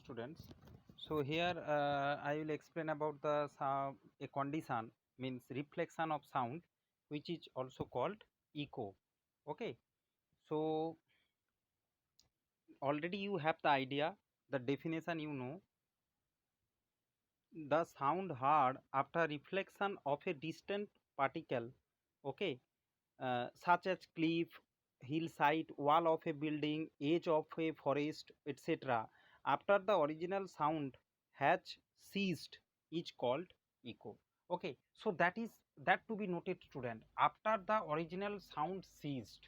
students. So here I will explain about the a condition means reflection of sound, which is also called echo. Okay, so already you have the idea, the definition you know. The sound heard after reflection of a distant particle, okay, such as cliff, hillside, wall of a building, edge of a forest, etc. After the original sound has ceased, is called echo. Okay, so that to be noted, student. After the original sound ceased,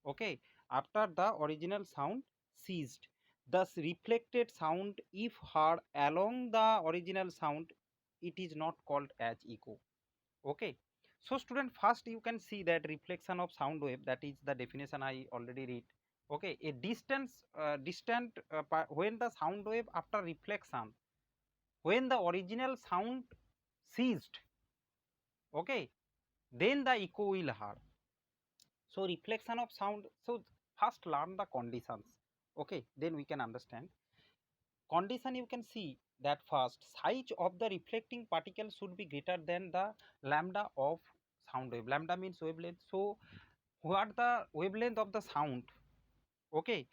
okay, after the original sound ceased, thus reflected sound, if heard along the original sound, it is not called as echo. Okay, so student, first you can see that reflection of sound wave, that is the definition I already read. Okay, a when the sound wave after reflection, when the original sound ceased, okay, then the echo will heard. So reflection of sound, so first learn the conditions, okay, then we can understand. Condition, you can see that first size of the reflecting particle should be greater than the lambda of sound wave. Lambda means wavelength. So what the wavelength of the sound, okay,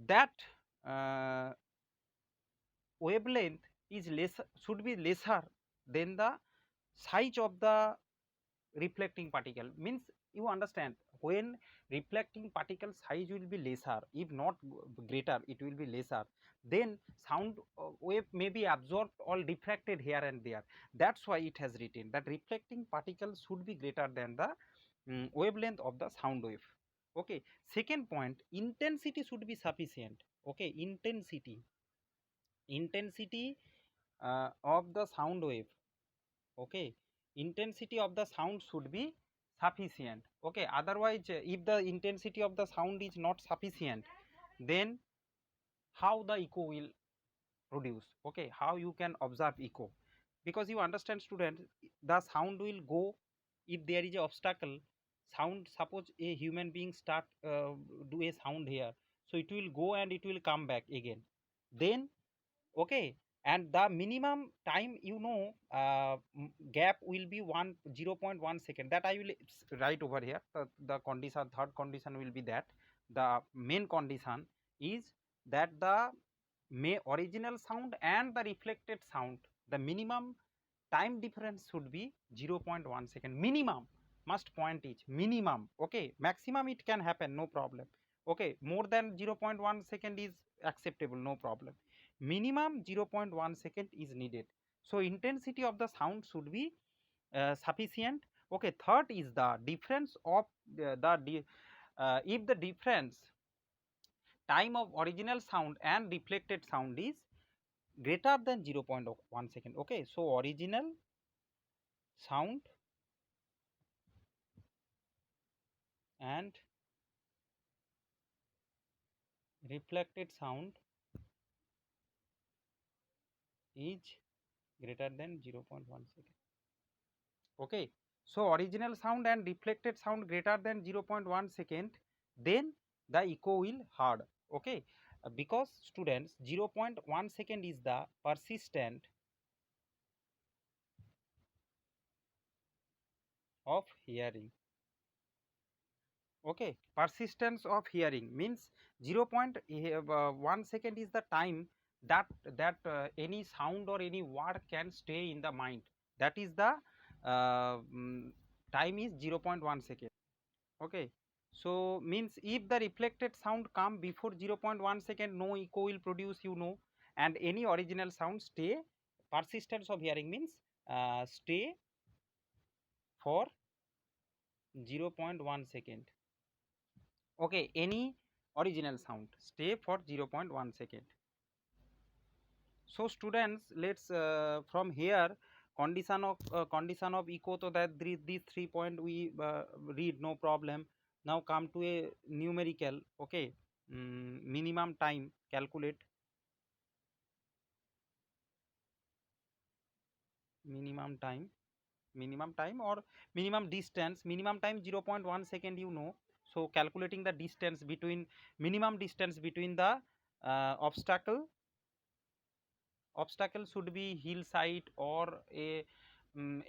that uh, wavelength is less, should be lesser than the size of the reflecting particle. Means, you understand, when reflecting particle size will be lesser, if not greater, it will be lesser, then sound wave may be absorbed or diffracted here and there. That's why it has written that reflecting particle should be greater than the wavelength of the sound wave. Okay, second point, intensity should be sufficient. Okay, intensity of the sound wave, okay, intensity of the sound should be sufficient. Okay, otherwise if the intensity of the sound is not sufficient, then how the echo will produce? Okay, how you can observe echo? Because you understand, student, the sound will go, if there is a obstacle sound, suppose a human being start do a sound here, so it will go and it will come back again, then, okay, and the minimum time, gap will be 0.1 second, that I will write over here. The condition, third condition will be that the main condition is that the may original sound and the reflected sound, the minimum time difference should be 0.1 second minimum. Must point is minimum. Okay, maximum it can happen, no problem. Okay, more than 0.1 second is acceptable, no problem. Minimum 0.1 second is needed. So intensity of the sound should be sufficient. Okay, third is the difference of if the difference time of original sound and reflected sound is greater than 0.1 second. Okay, so original sound and reflected sound is greater than 0.1 second. Okay, so original sound and reflected sound greater than 0.1 second, then the echo will heard. Okay, because students, 0.1 second is the persistent of hearing. Okay, persistence of hearing means 0.1 second is the time that any sound or any word can stay in the mind. That is the uh, mm, time is 0.1 second. Okay, so means if the reflected sound come before 0.1 second, no echo will produce, and any original sound stay. Persistence of hearing means stay for 0.1 second. Okay, any original sound stay for 0.1 second. So students, let's from here, condition of echo, so that these 3 point we read, no problem. Now come to a numerical. Okay, minimum time, calculate minimum time, or minimum distance. Minimum time 0.1 second, so calculating the distance between, minimum distance between the obstacle obstacle should be hillside or a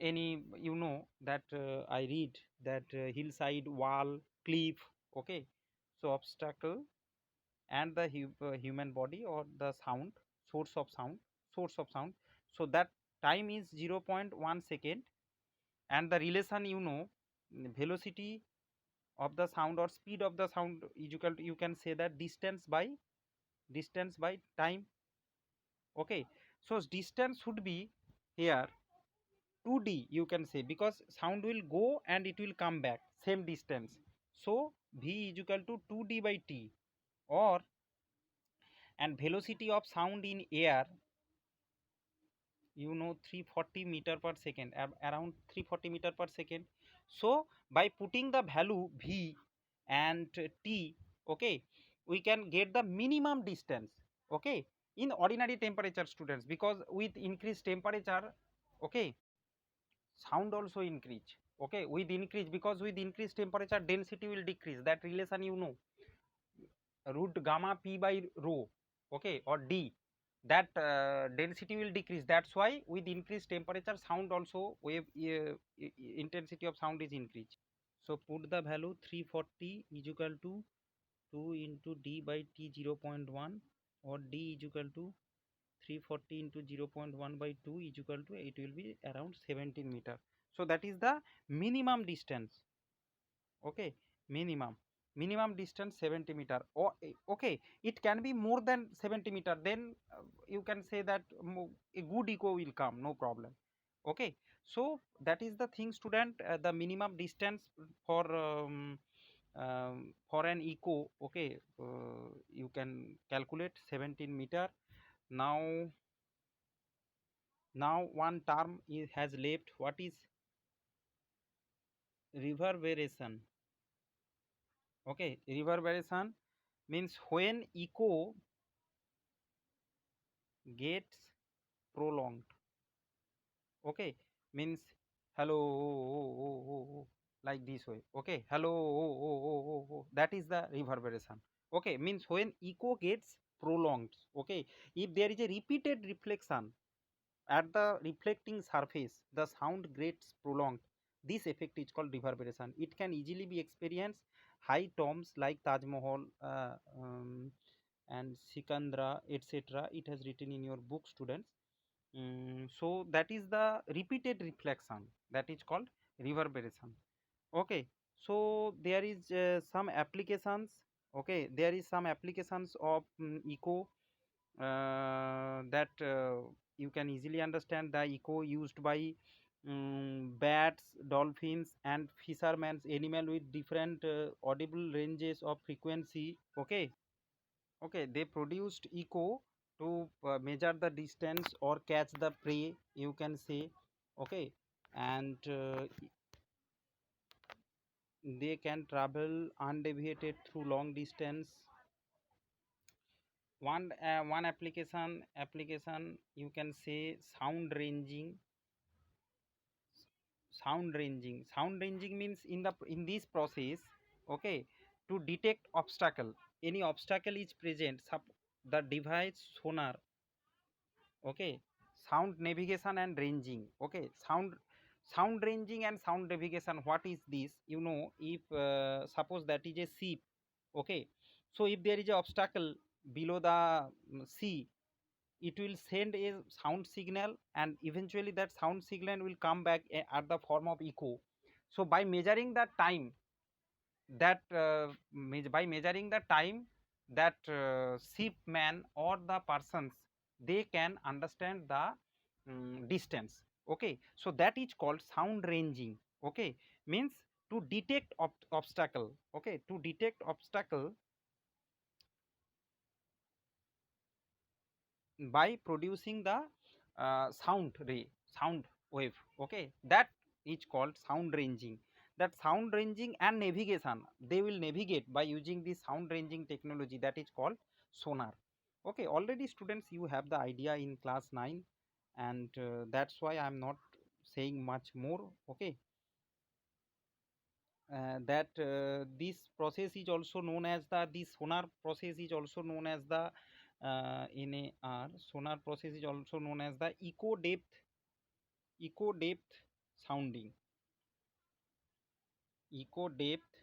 any, you know, that I read that hillside, wall, cliff. Okay, so obstacle and the human body or the sound, source of sound, source of sound. So that time is 0.1 second, and the relation, you know, velocity of the sound or speed of the sound is equal to, you can say that distance by time. Okay, so distance should be here 2d, you can say, because sound will go and it will come back same distance. So v is equal to 2d by t, or and velocity of sound in air, you know, 340 meter per second, around 340 meter per second. So by putting the value v and t, okay, we can get the minimum distance, okay, in ordinary temperature, students, because with increased temperature, okay, sound also increase. Okay, with increase, because with increased temperature density will decrease, that relation, you know, root gamma p by rho, okay, or d, that density will decrease. That's why with increased temperature sound also wave intensity of sound is increased. So put the value 340 is equal to 2 into d by t 0.1, or d is equal to 340 into 0.1 by 2 is equal to, it will be around 17 meter. So that is the minimum distance. Okay, minimum distance 70 meter. Or okay, it can be more than 70 meter, then you can say that a good echo will come, no problem. Okay, so that is the thing, student, the minimum distance for for an echo. Okay, you can calculate 17 meter. Now one term is, has left. What is reverberation? Okay, reverberation means when echo gets prolonged. Okay, means hello, like this way. Okay, hello, that is the reverberation. Okay, means when echo gets prolonged. Okay, if there is a repeated reflection at the reflecting surface, the sound gets prolonged. This effect is called reverberation. It can easily be experienced high tombs like Taj Mahal and Sikandra, etc. It has written in your book, students. So that is the repeated reflection, that is called reverberation. Okay, so there is some applications. Okay, there is some applications of echo that you can easily understand. The echo used by bats, dolphins, and fishermen's animal with different audible ranges of frequency. Okay, okay, they produced echo to measure the distance or catch the prey, you can say. Okay, and they can travel undeviated through long distance. One application, you can say sound ranging. Sound ranging means in this process, okay, to detect obstacle, any obstacle is present, the device sonar. Okay, sound navigation and ranging. Okay, sound ranging and sound navigation, what is this, you know, if suppose that is a ship. Okay, so if there is a obstacle below the sea, it will send a sound signal, and eventually that sound signal will come back at the form of echo. So by measuring the time, that by measuring the time, that shipman or the persons, they can understand the distance. Okay, so that is called sound ranging. Okay, means to detect obstacle. Okay, to detect obstacle by producing the sound wave. Okay, that is called sound ranging. That sound ranging and navigation, they will navigate by using this sound ranging technology, that is called sonar. Okay, already students, you have the idea in class 9, and that's why I'm not saying much more. Okay, that this process is also known as the, this sonar process is also known as the NAR. Sonar process is also known as the echo depth sounding. Echo depth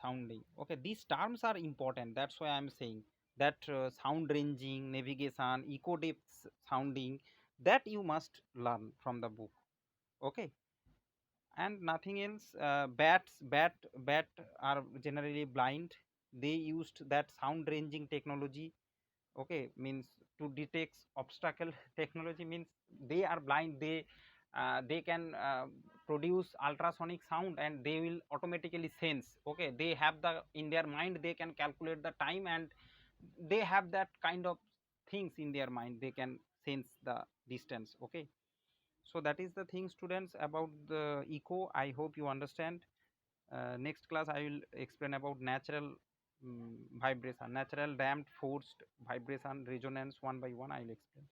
sounding. Okay, these terms are important. That's why I'm saying that sound ranging, navigation, echo depth sounding, that you must learn from the book. Okay, and nothing else. Bat are generally blind. They used that sound ranging technology. Okay, means to detect obstacle. Technology means they are blind. They can produce ultrasonic sound and they will automatically sense. Okay, they have the in their mind, they can calculate the time, and they have that kind of things in their mind, they can sense the distance. Okay, so that is the thing, students, about the echo. I hope you understand. Next class I will explain about natural vibration, natural damped forced vibration, resonance. One by one I will explain.